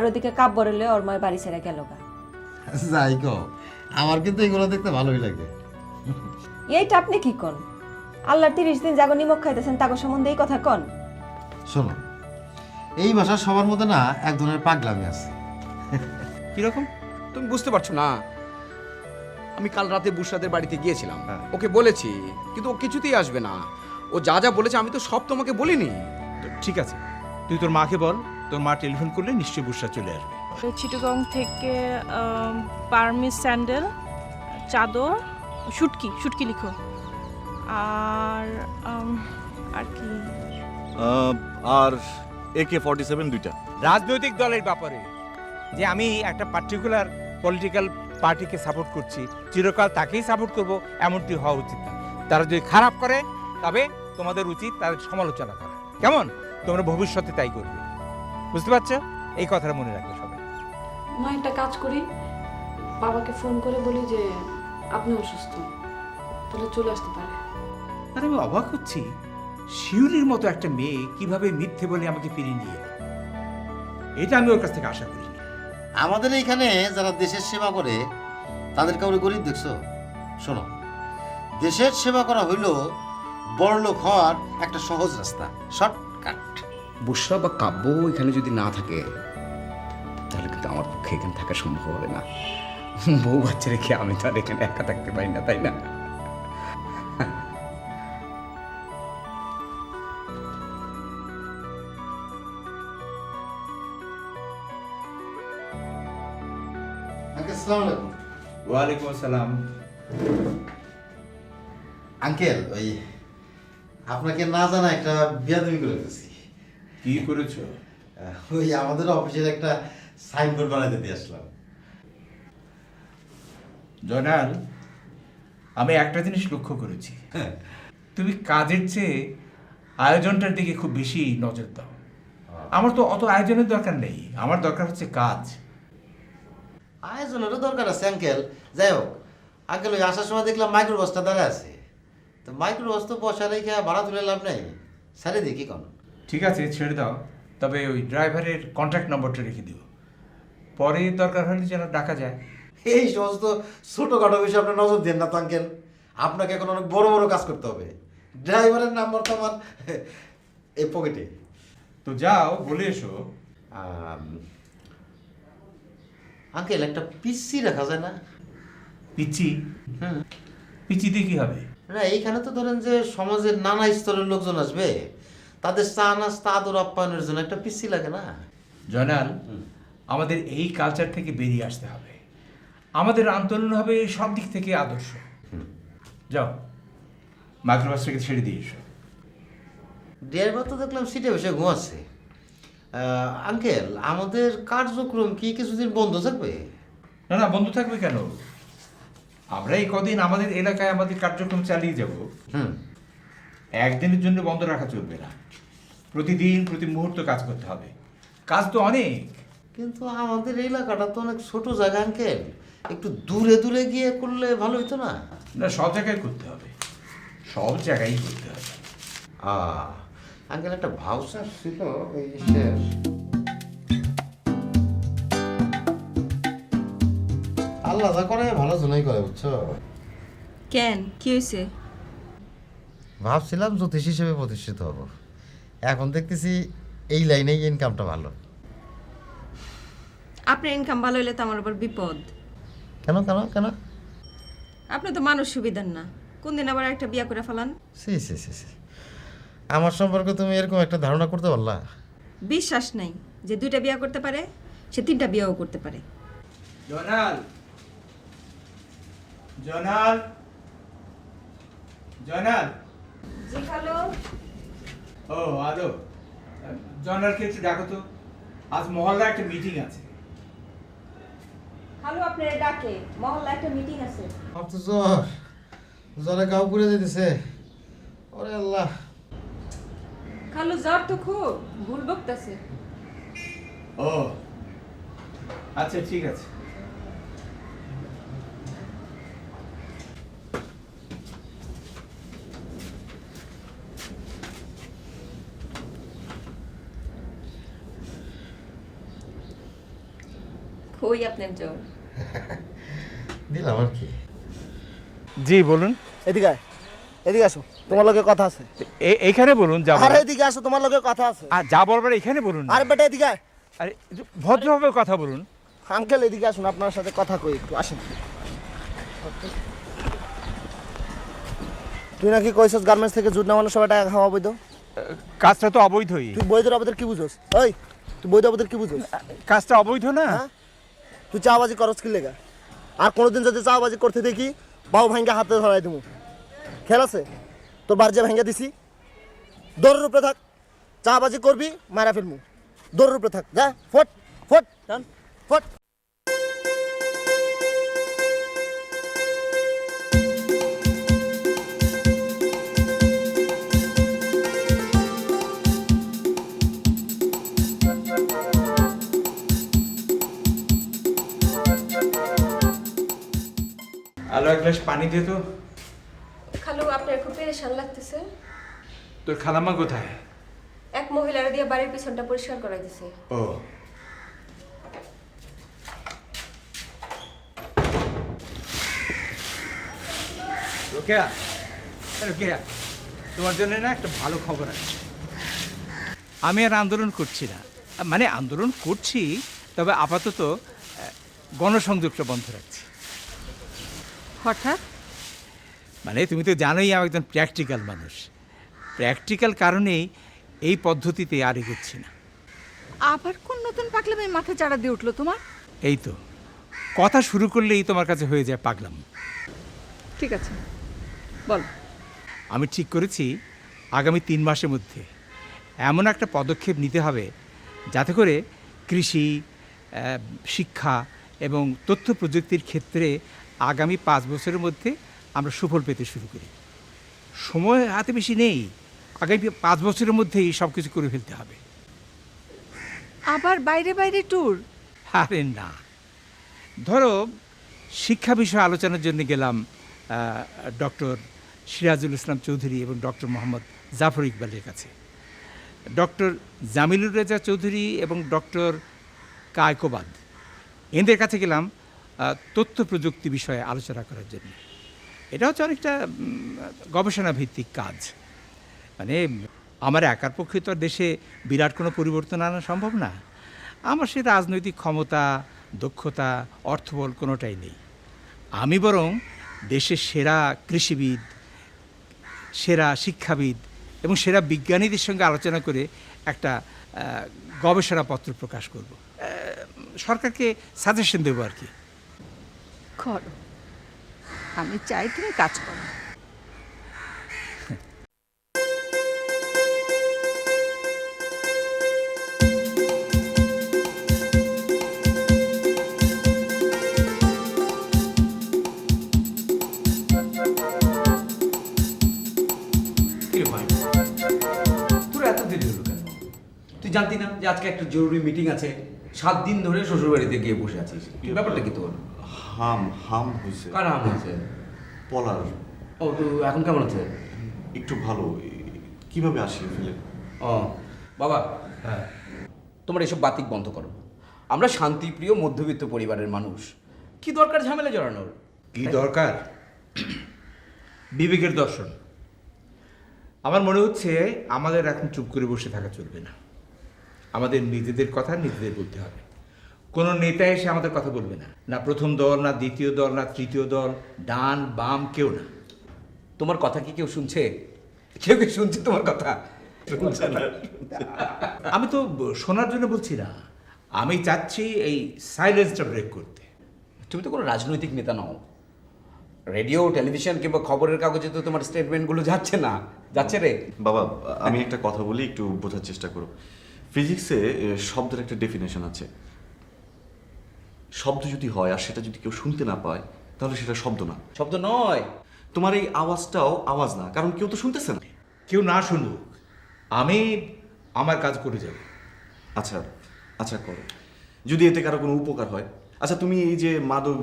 আর ওদিকে কাপ বরলে ওর মায়ের বাড়ি ছেড়ে গেল গা। যাই গো, আমার কিন্তু এগুলো দেখতে ভালোই লাগে। এইটা আপনি কি কন? আল্লাহর 30 দিন জাগো নিমক খাইতেছেন তাগো সম্বন্ধে এই কথা কন? শোনো, এই ভাষা সবার মধ্যে না এক ধরনের পাগলামি আছে। কিরকম? তুমি বুঝতে পারছো না? আমি কাল রাতে বুশরাদের বাড়িতে গিয়েছিলাম, হ্যাঁ। ওকে বলেছি, কিন্তু ও কিছুতেই আসবে না। ও যা যা বলেছে আমি তো সব তোমাকে বলিনি। তো ঠিক আছে, তুই তোর মাকে বল, তোর মা টেলিফোন করলে নিশ্চয়ই বুসরা চলে আসবে। চিটাগং থেকে পারমিস স্যান্ডেল, চাদর, শুটকি শুটকি লিখো, আর আর কি আর AK-47 দুইটা। রাজনৈতিক দলের ব্যাপারে যে আমি একটা পার্টিকুলার পলিটিক্যাল পার্টিকে সাপোর্ট করছি, চিরকাল তাকেই সাপোর্ট করব এমনটি হওয়া উচিত না। তারা যদি খারাপ করে তবে তোমাদের উচিত তাদের সমালোচনা করা। কেমন? তোমরা ভবিষ্যতে তাই করবে, বুঝতে পারছো? এই কথাটা মনে রাখবে সবাই। মা একটা কাজ করি, বাবাকে ফোন করে বলি যে আপনি অসুস্থ, তাহলে চলে আসতে পারে। আর আমি অবাক হচ্ছি, শিউলির মতো একটা মেয়ে কিভাবে মিথ্যে বলে আমাকে ফিরিয়ে নিয়ে এলো। এটা আমি ওর কাছ থেকে আশা করিনি। আমাদের এইখানে যারা দেশের সেবা করে তাদের কাউরে গরিব দেখছো? শোনো, দেশের সেবা করা হইল বড়লোক হওয়ার একটা সহজ রাস্তা, শর্টকাট। বুশরা বা কাব্য এখানে যদি না থাকে তাহলে কিন্তু আমার পক্ষে এখানে থাকা সম্ভব হবে না। বউ বাচ্চা রেখে আমি তো আর এখানে একা থাকতে পারি না, তাই না? আসসালামু আলাইকুম। ওয়ালাইকুম আসসালাম। আঙ্কেল, ওই আপনাকে না জানা একটা বিয়াদবি করে ফেলেছি। কি করেছো? ওই আমাদের অফিসের একটা সাইনবোর্ড বানাইতে দিয়ে আসলাম। জয়নাল, আমি একটা জিনিস লক্ষ্য করেছি, তুমি কাজের চেয়ে আয়োজনটার দিকে খুব বেশি নজর দাও। আমার তো অত আয়োজনের দরকার নেই, আমার দরকার হচ্ছে কাজ। আয়োজনেরও দরকার আছে আঙ্কেল। যাই হোক আঙ্কেল, ওই আসার সময় দেখলাম মাইক্রোবাসটা দাঁড়ায় আছে, তো মাইক্রোবাস তো বসা রেখে ভাড়া তুলে লাভ নেই, সারে দিই কি কোন? ঠিক আছে, ছেড়ে দাও, তবে ওই ড্রাইভারের কন্ট্যাক্ট নম্বরটা রেখে দিও, পরে দরকার হলে যেন ডাকা যায়। এই সমস্ত ছোটোখাটো বিষয়ে আপনি নজর দেন না তো আঙ্কেল, আপনাকে এখন অনেক বড় বড় কাজ করতে হবে। ড্রাইভারের নাম্বার তো আমার এই পকেটে। তো যাও, বলে এসো। আঙ্কেল, একটা পিসি রাখা যায় না? পিচ্ছি? পিচ্ছি দিয়ে কি হবে? না, এইখানে তো ধরেন যে সমাজের নানা স্তরের লোকজন আসবে, তাদের চা নাস্তা আদর আপ্যায়নের জন্য একটা পিসি লাগে না? জয়নাল, আমাদের এই কালচার থেকে বেরিয়ে আসতে হবে, আমাদের আন্দোলন হবে সব দিক থেকে আদর্শ। যাও, মাইক্রোবাসটাকে ছেড়ে দিয়ে এসো। ড্রাইভার তো দেখলাম সিটে বসে ঘুমাচ্ছে। আঙ্কেল, আমাদের কার্যক্রম কি কিছুদিন বন্ধ থাকবে? না না, বন্ধ থাকবে কেন? আমরা এই কদিন আমাদের এলাকায় আমাদের কার্যক্রম চালিয়ে যাব। একদিনের জন্য বন্ধ রাখা চলবে না, প্রতিদিন প্রতি মুহূর্ত কাজ করতে হবে, কাজ তো অনেক। কিন্তু আমাদের এলাকাটা তো অনেক ছোট জায়গা আঙ্কেল, একটু দূরে দূরে গিয়ে করলে ভালো হতো না? না, সব জায়গায় করতে হবে, সব জায়গায় করতে হবে। আঙ্কেল, একটা ভাউচার ছিল ওই শেষ। আল্লাহ যা করে ভালো জন্যই করে, বুঝছো? কেন কি হয়েছে? ভাবছিলাম জ্যোতিষ হিসেবে প্রতিষ্ঠিত হব, এখন দেখতেছি এই লাইনেই ইনকামটা ভালো। আপনার ইনকাম ভালো হইলে তো আমার আবার বিপদ। কেন কেন কেন? আপনি তো মানুষ সুবিধার না, কোন দিন আবার একটা বিয়া করে ফেলান। সি সি সি সি, আমার সম্পর্কে তুমি এরকম একটা ধারণা করতে পারলা? বিশ্বাস নাই যে 2টা বিয়া করতে পারে, সে 3টা বিয়াও করতে পারে। জয়নাল, জয়নাল, জয়নাল। জি খালো। ও আলো, জয়নালকে একটু ডাকো তো, আজ মহল্লা একটা মিটিং আছে। খালো আপনার ডাকে, মহল্লা একটা মিটিং আছে। আমার তো জ্বর, জ্বরে গাও পুড়ে যেতেছে। ওরে আল্লাহ। খালো জ্বর তো খুব, ভুল বকতেছে। ও আচ্ছা, ঠিক আছে। ওই আপনার জ্বর। দিলাম আর কি। জি বলুন। এদিকে আয়, এদিকে আসো, তোমার লগে কথা আছে। এইখানে বলুন যা আরে এদিকে আসো, তোমার লগে কথা আছে। আর যা বলবার এখানে বলুন না। আরে বেটা এদিকে আয়। আরে ভদ্রভাবে কথা বলুন। আঙ্কেল এদিকে আসুন, আপনার সাথে কথা কই একটু, আসেন। তুই নাকি কইছস গার্মেন্টস থেকে জুট নামানোর সবাই টাকা খাওয়া বৈধ? কাজটা তো অবৈধই। তুই বৈধের অবৈধের কি বুঝোস? ওই তুই বৈধ অবৈধের কি বুঝোস? কাজটা অবৈধ না। হ্যাঁ? তুই চাওয়াবাজি করস কি লেগা? আর কোনোদিন যদি চাওয়াবাজি করতে দেখি বাউ ভাঙ্গা হাতে ধরাই দেবো। খেয়াল আছে? তোর বাড়িতে ভাঙ্গা দিছি, দৌড়ের উপরে থাক। চাওয়াবাজি করবি মারা ফেলমু, দৌড়ের উপরে থাক। যা ফট ফট টান ফট। আলো এক গ্লাস পানি দে তো। খালু আপনার খুব পেরেশান লাগতেছে। তোর খালাম্মা কোথায়? এক মহিলারা দিয়ে বাড়ির পিছনটা পরিষ্কার করাই দিছে। ও রোকেয়া, রোকেয়া, তোমার জন্য না একটা ভালো খবর আছে। আমি আর আন্দোলন করছি না, মানে আন্দোলন করছি, তবে আপাতত গণসংযোগটা বন্ধ রাখছি। হঠাৎ? মানে তুমি তো জানোই আমি একজন প্র্যাকটিক্যাল মানুষ। প্র্যাকটিক্যাল কারণেই এই পদ্ধতিতে আর এগোচ্ছি না। আবার কোন নতুন পাগলামি মাথায় চাড়া দিয়ে উঠলো তোমার? এই তো কথা শুরু করলেই তোমার কাছে হয়ে যায় পাগলাম। ঠিক আছে, বল। আমি ঠিক করেছি আগামী 3 মাসের মধ্যে এমন একটা পদক্ষেপ নিতে হবে যাতে করে কৃষি, শিক্ষা এবং তথ্য প্রযুক্তির ক্ষেত্রে আগামী 5 বছরের মধ্যে আমরা সুফল পেতে শুরু করি। সময় হাতে বেশি নেই, আগামী 5 বছরের মধ্যেই সব কিছু করে ফেলতে হবে। আবার বাইরে বাইরে ট্যুর? আরে না, ধরো শিক্ষা বিষয়ে আলোচনার জন্য গেলাম ডক্টর সিরাজুল ইসলাম চৌধুরী এবং ডক্টর মোহাম্মদ জাফর ইকবালের কাছে, ডক্টর জামিলুর রেজা চৌধুরী এবং ডক্টর কায়কোবাদ, এদের কাছে গেলাম তথ্য প্রযুক্তি বিষয়ে আলোচনা করার জন্য। এটা হচ্ছে অনেকটা গবেষণা ভিত্তিক কাজ। মানে আমার একার পক্ষে তো আর দেশে বিরাট কোনো পরিবর্তন আনা সম্ভব না। আমার সে রাজনৈতিক ক্ষমতা, দক্ষতা, অর্থবল কোনোটাই নেই। আমি বরং দেশের সেরা কৃষিবিদ, সেরা শিক্ষাবিদ এবং সেরা বিজ্ঞানীদের সঙ্গে আলোচনা করে একটা গবেষণাপত্র প্রকাশ করব, সরকারকে সাজেশন দেবো আর কি। করো, আমি চাই তুমি কাজ করো। তোর এত দেরি হলো কেন? তুই জানতি না যে আজকে একটা জরুরি মিটিং আছে? 7 দিন ধরে শ্বশুরবাড়িতে গিয়ে বসে আছিস, ব্যাপারটা কি তোর? হাম হয়েছে। কার হাম হয়েছে? পলার ও, তো এখন কেমন আছে? একটু ভালো। কিভাবে আসি ফেলে? ও বাবা, হ্যাঁ, তোমরা এসব বাতিক বন্ধ করো। আমরা শান্তিপ্রিয় মধ্যবিত্ত পরিবারের মানুষ, কি দরকার ঝামেলা জড়ানোর? কি দরকার? বিবেকের দর্শন। আমার মনে হচ্ছে আমাদের এখন চুপ করে বসে থাকা চলবে না। আমাদের নিজেদের কথা নিজেদের বলতে হবে। কোনো নেতা এসে আমাদের কথা বলবে না, না প্রথম দল, না দ্বিতীয় দল, না তৃতীয় দল, ডান বাম, কেউ না। তোমার কথা কি কেউ শুনছে? কেউ কি শুনছে তোমার কথা? আমি তো শোনার জন্য বলছি না, আমি চাচ্ছি এই সাইলেন্সটা ব্রেক করতে। তুমি তো কোনো রাজনৈতিক নেতা নও। রেডিও, টেলিভিশন কিংবা খবরের কাগজে তো তোমার স্টেটমেন্টগুলো যাচ্ছে না। যাচ্ছে রে বাবা, আমি একটা কথা বলি, একটু বোঝার চেষ্টা করো। ফিজিক্সে শব্দের একটা ডেফিনেশন আছে। শব্দ যদি হয় আর সেটা যদি কেউ শুনতে না পায় তাহলে সেটা শব্দ না। শব্দ নয়। তোমার এই আওয়াজটাও আওয়াজ না, কারণ কেউ তো শুনতেছে না। কেউ না শুনুক, আমি আমার কাজ করে যাব। আচ্ছা আচ্ছা, করো, যদি এতে কারো কোনো উপকার হয়। আচ্ছা, তুমি এই যে মাদক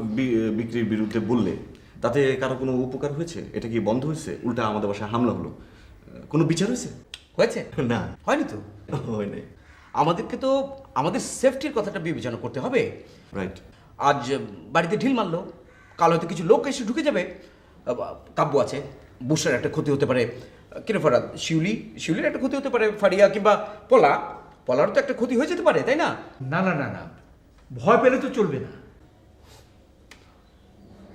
বিক্রির বিরুদ্ধে বললে, তাতে কারো কোনো উপকার হয়েছে? এটা কি বন্ধ হয়েছে? উল্টা আমাদের বাসায় হামলা হলো, কোনো বিচার হয়েছে? হয়েছে না, হয়নি তো। হয় নাই। আমাদেরকে তো আমাদের সেফটির কথাটা বিবেচনা করতে হবে। রাইট। আজ বাড়িতে ঢিল মারলো, কাল হয়তো কিছু লোক এসে ঢুকে যাবে। কাব্য আছে, বুসার একটা ক্ষতি হতে পারে, কিরে ফরাদ, শিউলির একটা ক্ষতি হতে পারে, ফারিয়া কিংবা পলারও তো একটা ক্ষতি হয়ে যেতে পারে, তাই না? না না না না, ভয় পেলে তো চলবে না।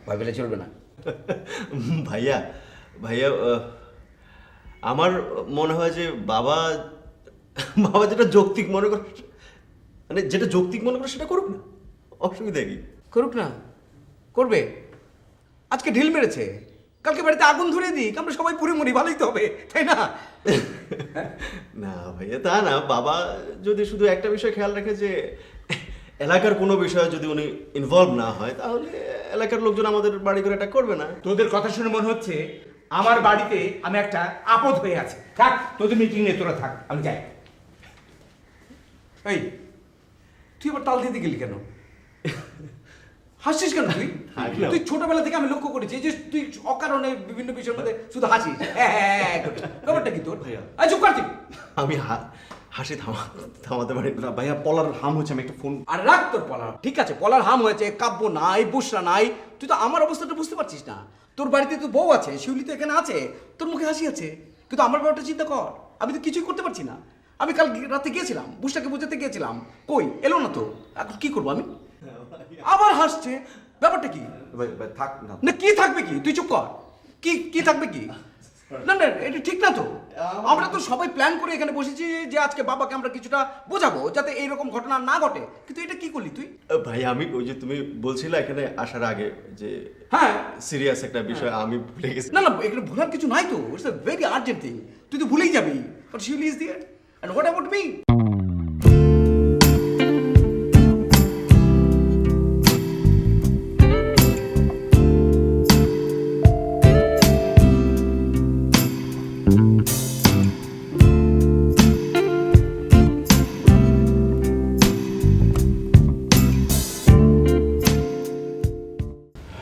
ভয় পেলে চলবে না। ভাইয়া ভাইয়া আমার মনে হয় যে বাবা যেটা যৌক্তিক মনে করে, মানে যেটা যৌক্তিক মনে করে সেটা করুক না, অসুবিধা কি? করুক না, করবে। আজকে ঢিল মেরেছে, কালকে বাড়িতে আগুন ধরিয়ে দিই, আমরা সবাই পুরে মরি, ভালোই তো হবে, তাই না? না ভাইয়া, তা না। বাবা যদি শুধু একটা বিষয় খেয়াল রাখে যে এলাকার কোনো বিষয়ে যদি উনি ইনভলভ না হয়, তাহলে এলাকার লোকজন আমাদের বাড়ি করে এটা করবে না। তোদের কথা শুনে মনে হচ্ছে আমার বাড়িতে আমি একটা আপদ হয়ে আছে। থাক, তোদের মিটিং নিয়ে তোরা থাক, আমি যাই। এই, তুই আবার তাল দিতে গেলি কেন? হাসছিস কেন তুই? হাসলাম। তুই ছোটবেলা থেকে আমি লক্ষ্য করেছি যে তুই অকারণে বিভিন্ন বিষয়ের মধ্যে শুধু হাসিস। হ্যাঁ, ব্যাপারটা কি তোর? ভাইয়া। এই চুপ কর তুই। আমি হাসি থামাতে পারি না ভাইয়া। পলার হাম হচ্ছে, আমি একটা ফোন। আর রাখ তোর পলার, ঠিক আছে, পলার হাম হয়েছে, কাব্য নাই, বুসরা নাই, তুই তো আমার অবস্থাটা বুঝতে পারছিস না। তোর বাড়িতে তো বউ আছে, শিউলি তো এখানে আছে, তোর মুখে হাসি আছে, কিন্তু আমার ব্যাপারটা চিন্তা কর, আমি তো কিছুই করতে পারছি না। আমি কাল রাতে গিয়েছিলাম, বুসটাকে বুঝাতে গিয়েছিলাম, কই এলো না তো, এখন কি করবো আমি? আবার হাসছে, ব্যাপারটা কি? থাক না। না কি থাকবে কি, তুই চুপ কর। কি থাকবে কি? না না, এটা ঠিক না তো। আমরা তো সবাই প্ল্যান করে এখানে বসেছি যে আজকে বাবাকে আমরা কিছুটা বোঝাবো যাতে এইরকম ঘটনা না ঘটে, কিন্তু এটা কি করলি তুই? ভাই আমি ওই যে তুমি বলছিলে এখানে আসার আগে যে হ্যাঁ, সিরিয়াস একটা বিষয়, আমি ভুলে গেছি। না না, এখানে ভুলার কিছু নাই তো, it's a very urgent thing, তুই তো ভুলেই যাবি। But Shiuli is there, and what about me?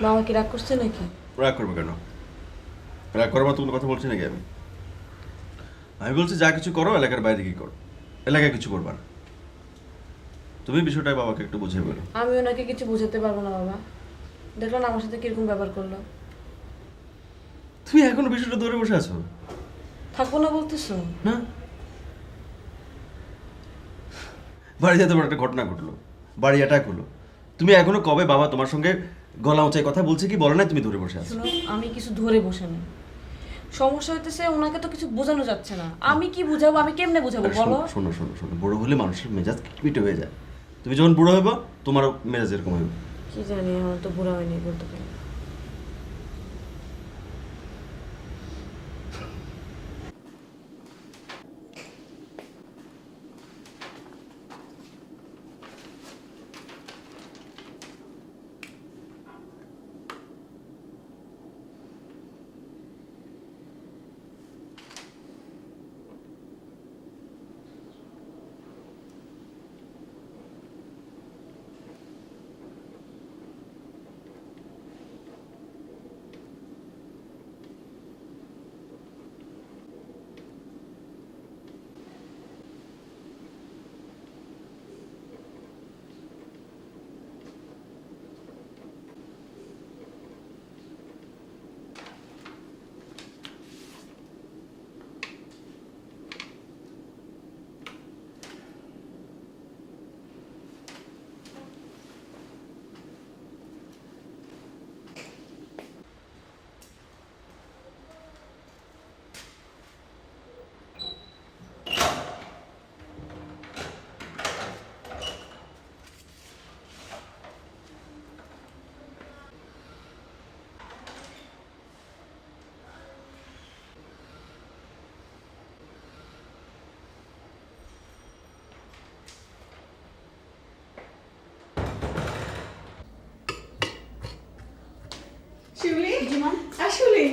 মামা কি রাগ করছে নাকি? রাগ করবো কেন? রাগ করার মতো কোনো কথা বলছি নাকি আমি? আমি বলছি যা কিছু করো এলাকার বাইরে কি করো, এলাকায় কিছু করবা না। তুমি বিষয়টা বাবাকে একটু বুঝিয়ে বলো। আমি ওনাকে কিছু বুঝাতে পারবো না বাবা। দেখলো না আমার সাথে কিরকম ব্যবহার করলো। তুমি এখনো বিষয়টা ধরে বসে আছো থাকবো না বলতেছো? না? বাড়িতে তোমার একটা ঘটনা ঘটলো, বাড়ি অ্যাটাক হলো, তুমি এখনো কবে বাবা তোমার সঙ্গে গলা উঁচাই কথা বলছে কি বলে না, তুমি ধরে বসে আছো। শুনো, আমি কিছু ধরে বসে নেই। সমস্যা হইতেছে ওনাকে তো কিছু বোঝানো যাচ্ছে না। আমি কি বুঝাবো, আমি কেমনে বুঝাবো বলো? শোনো শোনো শোনো, বুড়ো হলে মানুষের মেজাজ খিটমিটে হয়ে যায়। তুমি যখন বুড়ো হইবা তোমারও মেজাজ এরকম হইবে। কি জানি, আমার তো বুড়া হয়নি বলতে পারি। শিউলি, আসলে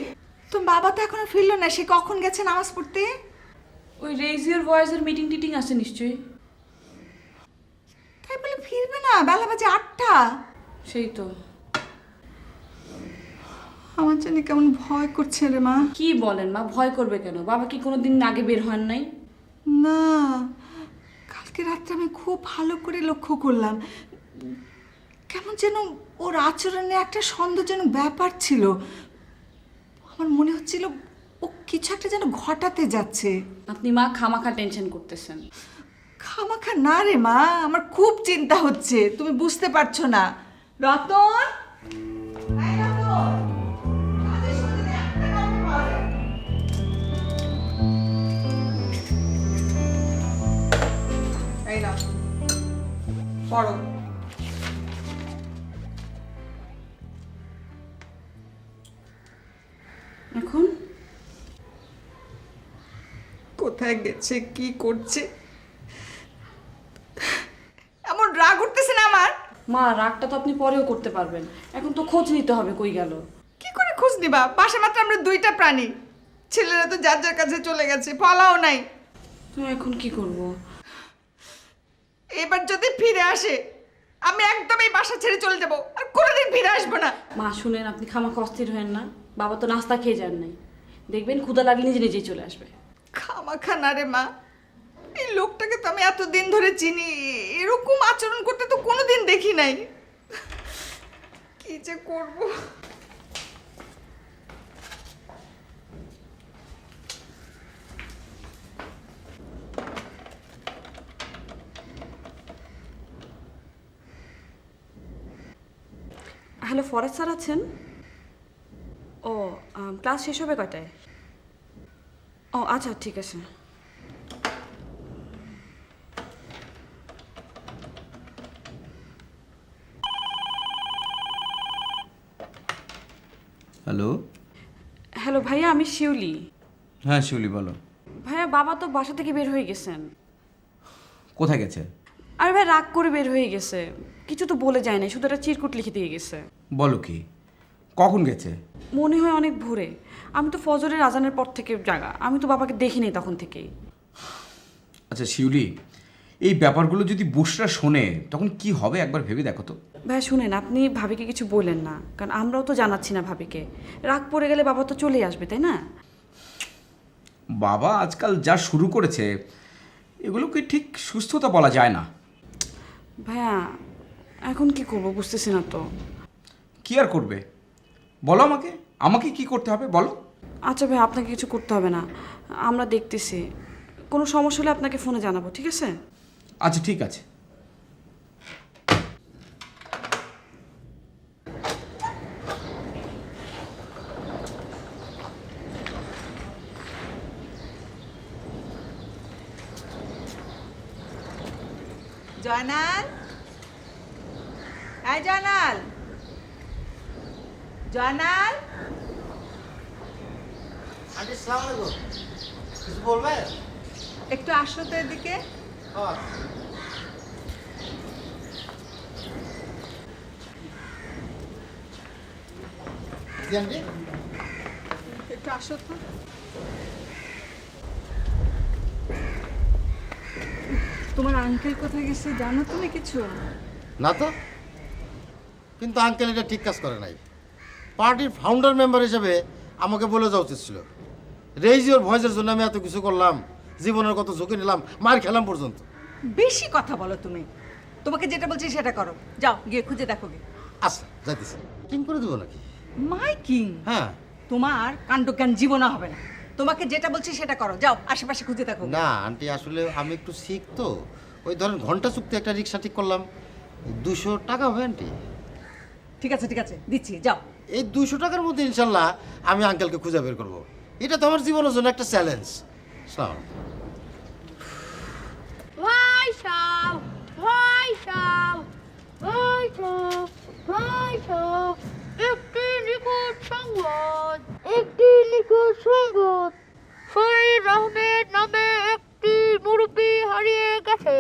তোর বাবা তো এখনো ফিরলো না, সে কখন গেছে নামাজ পড়তে? ওই রেজ ইউর ভয়েসের মিটিং টিটিং আছে নিশ্চয়ই। তাই বলে ফিরবে না, বেলা বাজে 8টা। সেই তো। আমার জন্য কেমন ভয় করছে রে মা। কি বলেন মা, ভয় করবে কেন? বাবা কি কোনোদিন আগে বের হন নাই? না, কালকে রাত্রে আমি খুব ভালো করে লক্ষ্য করলাম, কেমন যেন ওর আচরণে একটা সন্দেহজনক ব্যাপার ছিল। আমার মনে হচ্ছিল ও কিছু একটা যেন ঘটাতে যাচ্ছে। আপনি মা খামাখা টেনশন করতেছেন। খামাখা না রে মা, আমার খুব চিন্তা হচ্ছে, তুমি বুঝতে পারছো না। রতন, এই রতন, কাজের সঙ্গে একটা গল্প পাওয়া যায়। এই নাও, পড়ো। এখন কোথায় গেছে, কি করছে? এমন রাগ উঠতেছে না আমার। মা রাগটা তো আপনি পরেও করতে পারবেন, এখন তো খোঁজ নিতে হবে কই গেল। কি করে খোঁজ নিবা? বাসা মাত্র আমরা দুইটা প্রাণী, ছেলেরা তো যার যার কাছে চলে গেছে, পালাও নাই। তো এখন কি করব? এবার যদি ফিরে আসে আমি একদম এই বাসা ছেড়ে চলে যাব, আর কোনোদিন ফিরে আসবো না। মা শুনেন, আপনি খামাখা অস্থির হয়েন না। বাবা তো নাস্তা খেয়ে যান নাই, দেখবেন ক্ষুধা লাগলে নিজে নিজেই চলে আসবে। খামাখা না রে মা, এই লোকটাকে তো আমি এতদিন ধরে চিনি, এরকম আচরণ করতে তো কোনোদিন দেখি নাই। কি যে করবো। হ্যালো, ফরেস্ট স্যার আছেন? ও ক্লাস শেষ হবে কয়টায়? ও আচ্ছা ঠিক আছে। হ্যালো। হ্যালো ভাইয়া, আমি শিউলি। হ্যাঁ শিউলি বলো। ভাইয়া বাবা তো বাসা থেকে বের হয়ে গেছেন। কোথায় গেছে? আরে ভাই রাগ করে বের হয়ে গেছে, কিছু তো বলে যায় নাই, শুধু একটা চিরকুট লিখে দিয়ে গেছে। বলো কি, কখন গেছে? মনে হয় অনেক ভোরে, আমি তো ফজরের আজানের পর থেকে জাগা, আমি তো বাবাকে দেখি নাই তখন থেকেই। আচ্ছা শিউলি, এই ব্যাপারগুলো যদি বুশরা শোনে তখন কি হবে একবার ভেবে দেখো তো। ভাই শুনেন, আপনি ভাবিকে কিছু বললেন না, কারণ আমরাও তো জানাচ্ছি না ভাবিকে। রাগ পড়ে গেলে বাবা তো চলেই আসবে, তাই না? বাবা আজকাল যা শুরু করেছে এগুলোকে ঠিক সুস্থতা বলা যায় না। ভাইয়া এখন কি করব বুঝতেছি না তো। কি আর করবে বলো আমাকে, আমাকে কি করতে হবে বলো। আচ্ছা ভাই, আপনাকে কিছু করতে হবে না, আমরা দেখতেছি, কোনো সমস্যা হলে আপনাকে ফোনে জানাবো, ঠিক আছে? আচ্ছা ঠিক আছে। জয়নাল, এই জয়নাল, জয়নাল, আন্টি সালাম আলাইকুম, কিছু বলবে? একটু আসো তো এদিকে। আন্টি একটু আসো তো। তোমার আঙ্কেল কোথায় গেছে জানো তুমি কিছু? না তো, কিন্তু আঙ্কেল এটা ঠিক কাজ করে নাই। পার্টির ফাউন্ডার মেম্বার হিসেবে আমাকে বলে যাওয়া উচিত ছিল। রেইজ ইওর ভয়েসের জন্য আমি এত কিছু করলাম, জীবনের কত ঝুঁকি নিলাম, মার খেলাম পর্যন্ত। বেশি কথা বলো তুমি, তোমাকে যেটা বলছি সেটা করো, যাও গিয়ে খুঁজে দেখো গে। আচ্ছা যাইতেছি। কিং করে দেবো নাকি? মাই কিং? হ্যাঁ। তোমার কাণ্ডজ্ঞান জীবনে হবে না, তোমাকে যেটা বলছি সেটা করো, যাও আশেপাশে খুঁজে দেখো। না আন্টি, আসলে আমি একটু শিখ তো, ওই ধরেন ঘন্টা চুক্তি একটা রিক্সা ঠিক করলাম, 200 টাকা হবে আন্টি। ঠিক আছে ঠিক আছে, দিচ্ছি, যাও। এই 200 টাকার মধ্যে ইনশাল্লাহ আমি আঙ্কেলকে খুঁজে বের করবো। এটা তো আমার জীবনের জন্য একটা চ্যালেঞ্জ। সালাম। একটি নিখোঁজ সংবাদ, একটি নিখোঁজ সংবাদ। শহীদ আহমেদ নামে একটি মুরব্বী হারিয়ে গেছে।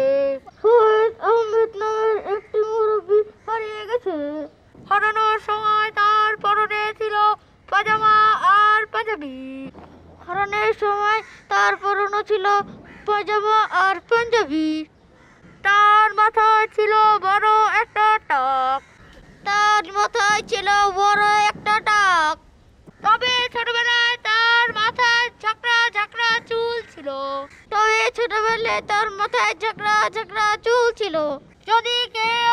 শহীদ আহমেদ নামের একটি মুরব্বী হারিয়ে গেছে। হারানোর সময় তার পরনে ছিল পাজামা আর পাঞ্জাবি। হারানোর সময় তার পরনে ছিল পাজামা আর পাঞ্জাবি। তার মাথায় ছিল বড় একটা টাক। তার মাথায় ছিল বড় একটা টাক। তবে ছোটবেলায় তার মাথায় ঝাঁকড়া ঝাঁকড়া চুল ছিল। তবে ছোটবেলায় তার মাথায় ঝাঁকড়া ঝাঁকড়া চুল ছিল। যদি কেউ